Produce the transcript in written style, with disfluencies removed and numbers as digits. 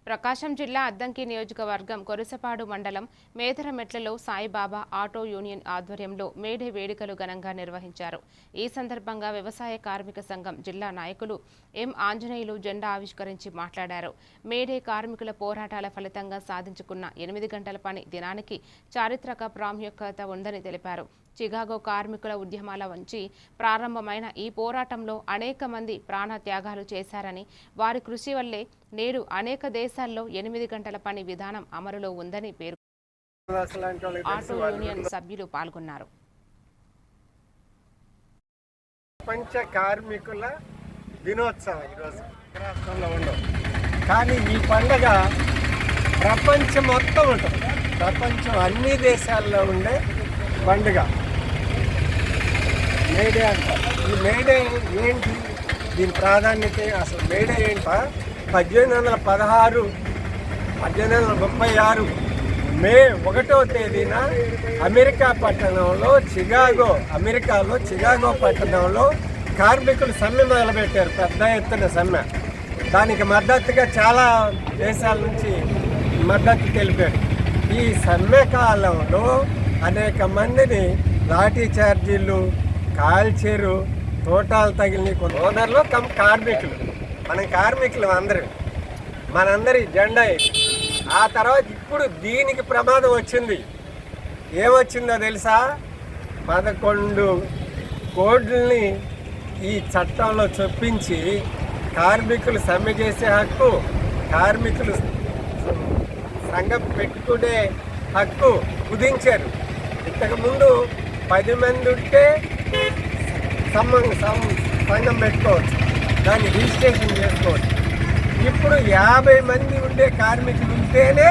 ప్రకాశం జిల్లా అద్దంకి నియోజకవర్గం కొరసపాడు మండలం మేదరమెట్లలో సాయిబాబా ఆటో యూనియన్ ఆధ్వర్యంలో మేడే వేడుకలు ఘనంగా నిర్వహించారు. ఈ సందర్భంగా వ్యవసాయ కార్మిక సంఘం జిల్లా నాయకులు ఎం ఆంజనేయులు జెండా ఆవిష్కరించి మాట్లాడారు. మేడే కార్మికుల పోరాటాల ఫలితంగా సాధించుకున్న 8 గంటల పని దినానికి చారిత్రక ప్రాముఖ్యత ఉందని తెలిపారు. చికాగో కార్మికుల ఉద్యమాల నుంచి ప్రారంభమైన ఈ పోరాటంలో అనేక మంది ప్రాణత్యాగాలు చేశారని, వారి కృషి వల్లే నేడు అనేక దేశాల్లో 8 గంటల పని విధానం అమలులో ఉందని పేర్కొన్నారు. ఆటో యూనియన్ సభ్యులు పాల్గొన్నారు. ప్రపంచ కార్మికుల దినోత్సవం ఈరోజు రాష్ట్రంలో ఉండవు, కానీ ఈ పండుగ ప్రపంచం మొత్తం ఉంటుంది. ప్రపంచం అన్ని దేశాల్లో ఉండే పండుగ మేడే అంటారు. ఈ మేడే ఏంటి, దీని ప్రాధాన్యత, అసలు మేడే ఏంట? 1836 మే 1వ తేదీన అమెరికాలో చికాగో పట్టణంలో కార్మికులు సమ్మె మొదలుపెట్టారు. పెద్ద ఎత్తున సమ్మె. దానికి మద్దతుగా చాలా దేశాల నుంచి మద్దతు తెలిపారు. ఈ సమ్మె కాలంలో అనేక మందిని లాఠీ చార్జీలు, కాల్చేరు, తోటాలు తగిలిన ఓనర్లు కార్మికులు, మన కార్మికులు మనందరి జెండా. ఆ తర్వాత ఇప్పుడు దీనికి ప్రమాదం వచ్చింది. ఏమొచ్చిందో తెలుసా? 11 కోడ్లని ఈ చట్టంలో చొప్పించి కార్మికులు సమ్మె చేసే హక్కు, కార్మికులు సంఘం పెట్టుకునే హక్కు కుదించారు. ఇంతకుముందు 10 మంది ఉంటే సంఘం పెట్టుకోవచ్చు, దాన్ని రిజిస్ట్రేషన్ చేసుకోవచ్చు. ఇప్పుడు 50 మంది ఉండే కార్మికులు ఉంటేనే